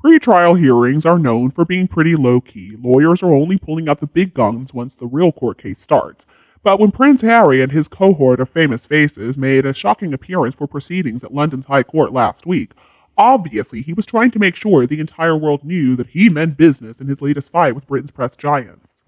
Pre-trial hearings are known for being pretty low-key. Lawyers are only pulling out the big guns once the real court case starts. But when Prince Harry and his cohort of famous faces made a shocking appearance for proceedings at London's High Court last week, obviously he was trying to make sure the entire world knew that he meant business in his latest fight with Britain's press giants.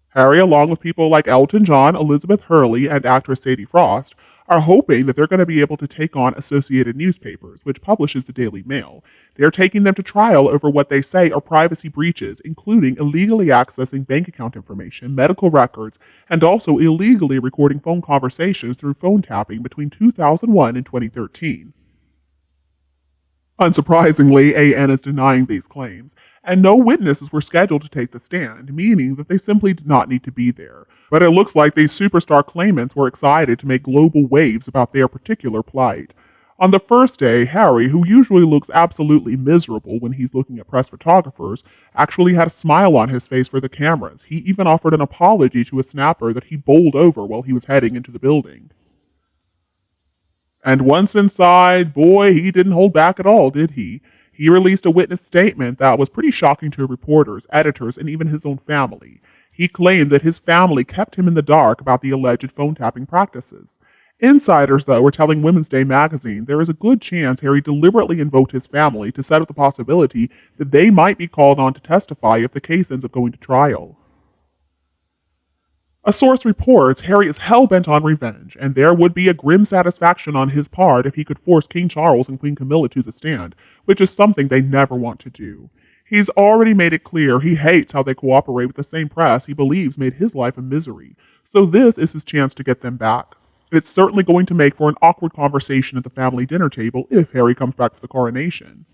Harry, along with people like Elton John, Elizabeth Hurley, and actress Sadie Frost, are hoping that they're going to be able to take on Associated Newspapers, which publishes the Daily Mail. They're taking them to trial over what they say are privacy breaches, including illegally accessing bank account information, medical records, and also illegally recording phone conversations through phone tapping between 2001 and 2013. Unsurprisingly, AN is denying these claims, and no witnesses were scheduled to take the stand, meaning that they simply did not need to be there. But it looks like these superstar claimants were excited to make global waves about their particular plight. On the first day, Harry, who usually looks absolutely miserable when he's looking at press photographers, actually had a smile on his face for the cameras. He even offered an apology to a snapper that he bowled over while he was heading into the building. And once inside, boy, he didn't hold back at all, did he? He released a witness statement that was pretty shocking to reporters, editors, and even his own family. He claimed that his family kept him in the dark about the alleged phone tapping practices. Insiders, though, were telling Women's Day magazine there is a good chance Harry deliberately invoked his family to set up the possibility that they might be called on to testify if the case ends up going to trial. A source reports Harry is hell-bent on revenge, and there would be a grim satisfaction on his part if he could force King Charles and Queen Camilla to the stand, which is something they never want to do. He's already made it clear he hates how they cooperate with the same press he believes made his life a misery, so this is his chance to get them back. It's certainly going to make for an awkward conversation at the family dinner table if Harry comes back for the coronation.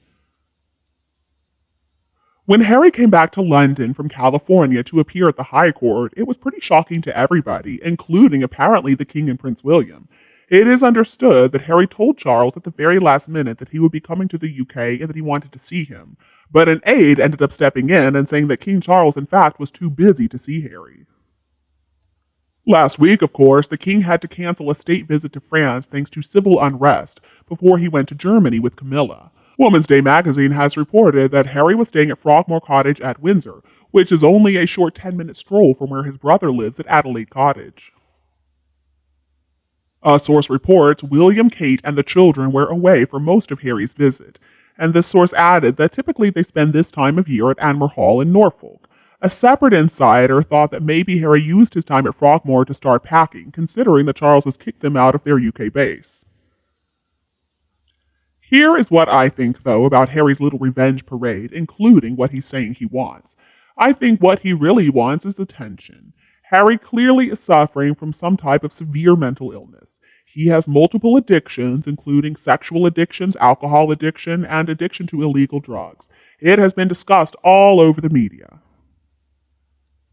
When Harry came back to London from California to appear at the High Court, it was pretty shocking to everybody, including apparently the King and Prince William. It is understood that Harry told Charles at the very last minute that he would be coming to the UK and that he wanted to see him, but an aide ended up stepping in and saying that King Charles in fact was too busy to see Harry. Last week, of course, the King had to cancel a state visit to France thanks to civil unrest before he went to Germany with Camilla. Woman's Day magazine has reported that Harry was staying at Frogmore Cottage at Windsor, which is only a short 10-minute stroll from where his brother lives at Adelaide Cottage. A source reports William, Kate, and the children were away for most of Harry's visit, and this source added that typically they spend this time of year at Anmer Hall in Norfolk. A separate insider thought that maybe Harry used his time at Frogmore to start packing, considering that Charles has kicked them out of their UK base. Here is what I think, though, about Harry's little revenge parade, including what he's saying he wants. I think what he really wants is attention. Harry clearly is suffering from some type of severe mental illness. He has multiple addictions, including sexual addictions, alcohol addiction, and addiction to illegal drugs. It has been discussed all over the media.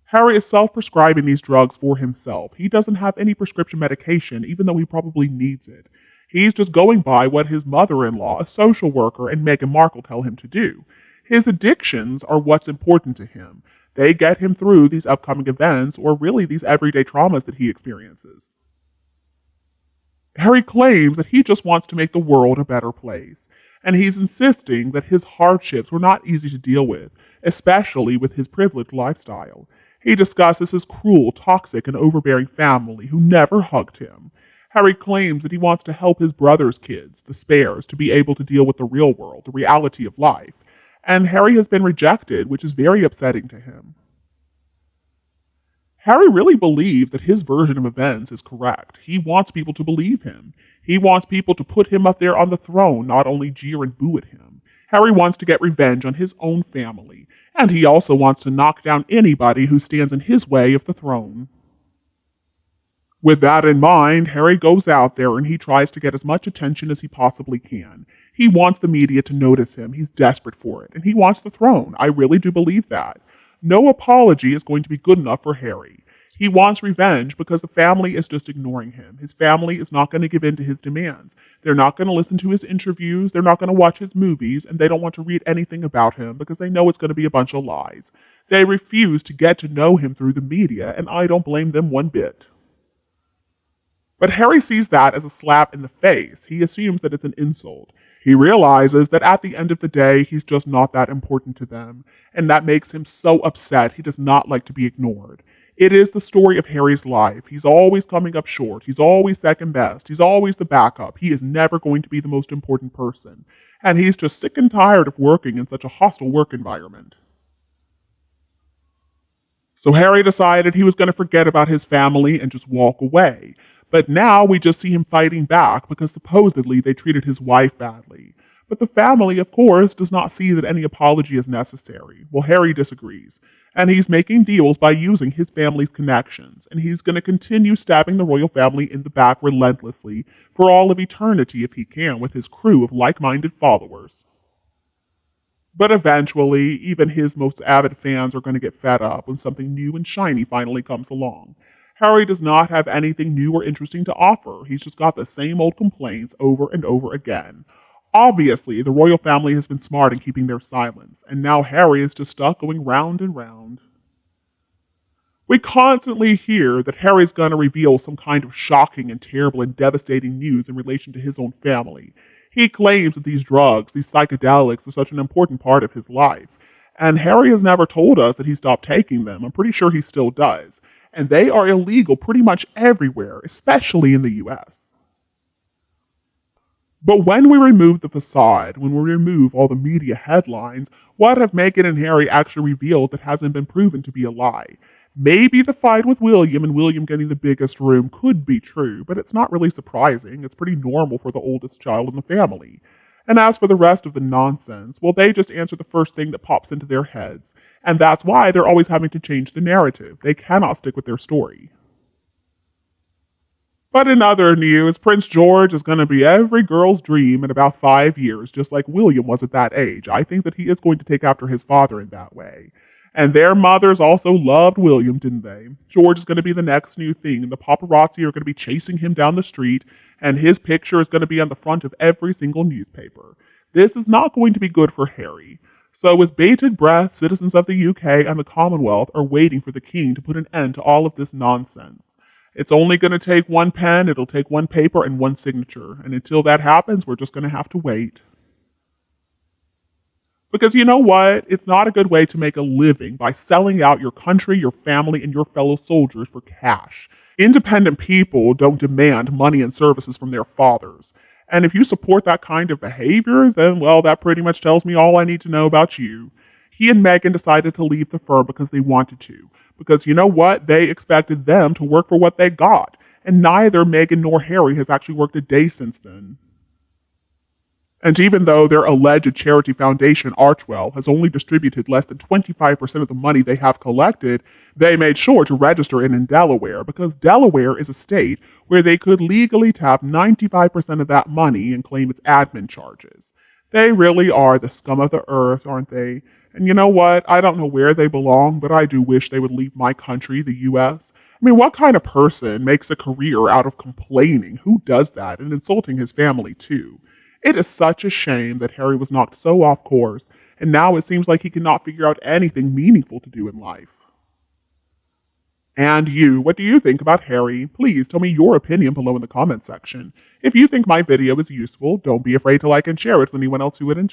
Harry is self-prescribing these drugs for himself. He doesn't have any prescription medication, even though he probably needs it. He's just going by what his mother-in-law, a social worker, and Meghan Markle tell him to do. His addictions are what's important to him. They get him through these upcoming events, or really these everyday traumas that he experiences. Harry claims that he just wants to make the world a better place, and he's insisting that his hardships were not easy to deal with, especially with his privileged lifestyle. He discusses his cruel, toxic, and overbearing family who never hugged him. Harry claims that he wants to help his brother's kids, the Spares, to be able to deal with the real world, the reality of life. And Harry has been rejected, which is very upsetting to him. Harry really believes that his version of events is correct. He wants people to believe him. He wants people to put him up there on the throne, not only jeer and boo at him. Harry wants to get revenge on his own family, and he also wants to knock down anybody who stands in his way of the throne. With that in mind, Harry goes out there and he tries to get as much attention as he possibly can. He wants the media to notice him. He's desperate for it. And he wants the throne. I really do believe that. No apology is going to be good enough for Harry. He wants revenge because the family is just ignoring him. His family is not going to give in to his demands. They're not going to listen to his interviews. They're not going to watch his movies. And they don't want to read anything about him because they know it's going to be a bunch of lies. They refuse to get to know him through the media. And I don't blame them one bit. But Harry sees that as a slap in the face. He assumes that it's an insult. He realizes that at the end of the day, he's just not that important to them, and that makes him so upset. He does not like to be ignored. It is the story of Harry's life. He's always coming up short. He's always second best. He's always the backup. He is never going to be the most important person. And he's just sick and tired of working in such a hostile work environment. So Harry decided he was going to forget about his family and just walk away. But now we just see him fighting back because supposedly they treated his wife badly. But the family, of course, does not see that any apology is necessary. Well, Harry disagrees. And he's making deals by using his family's connections. And he's going to continue stabbing the royal family in the back relentlessly for all of eternity if he can with his crew of like-minded followers. But eventually, even his most avid fans are going to get fed up when something new and shiny finally comes along. Harry does not have anything new or interesting to offer. He's just got the same old complaints over and over again. Obviously, the royal family has been smart in keeping their silence, and now Harry is just stuck going round and round. We constantly hear that Harry's going to reveal some kind of shocking and terrible and devastating news in relation to his own family. He claims that these drugs, these psychedelics, are such an important part of his life. And Harry has never told us that he stopped taking them. I'm pretty sure he still does. And they are illegal pretty much everywhere, especially in the US. But when we remove the facade, when we remove all the media headlines, what have Meghan and Harry actually revealed that hasn't been proven to be a lie? Maybe the fight with William and William getting the biggest room could be true, but it's not really surprising. It's pretty normal for the oldest child in the family. And as for the rest of the nonsense, well, they just answer the first thing that pops into their heads. And that's why they're always having to change the narrative. They cannot stick with their story. But in other news, Prince George is going to be every girl's dream in about 5 years, just like William was at that age. I think that he is going to take after his father in that way. And their mothers also loved William, didn't they? George is going to be the next new thing, and the paparazzi are going to be chasing him down the street, and his picture is going to be on the front of every single newspaper. This is not going to be good for Harry. So with bated breath, citizens of the UK and the Commonwealth are waiting for the king to put an end to all of this nonsense. It's only going to take one pen, it'll take one paper, and one signature. And until that happens, we're just going to have to wait. Because you know what? It's not a good way to make a living by selling out your country, your family, and your fellow soldiers for cash. Independent people don't demand money and services from their fathers. And if you support that kind of behavior, then, well, that pretty much tells me all I need to know about you. He and Meghan decided to leave the firm because they wanted to. Because you know what? They expected them to work for what they got. And neither Meghan nor Harry has actually worked a day since then. And even though their alleged charity foundation, Archwell, has only distributed less than 25% of the money they have collected, they made sure to register it in Delaware, because Delaware is a state where they could legally tap 95% of that money and claim its admin charges. They really are the scum of the earth, aren't they? And you know what? I don't know where they belong, but I do wish they would leave my country, the US. I mean, what kind of person makes a career out of complaining? Who does that? And insulting his family, too. It is such a shame that Harry was knocked so off course, and now it seems like he cannot figure out anything meaningful to do in life. And you, what do you think about Harry? Please tell me your opinion below in the comments section. If you think my video is useful, don't be afraid to like and share it with anyone else who would enjoy it.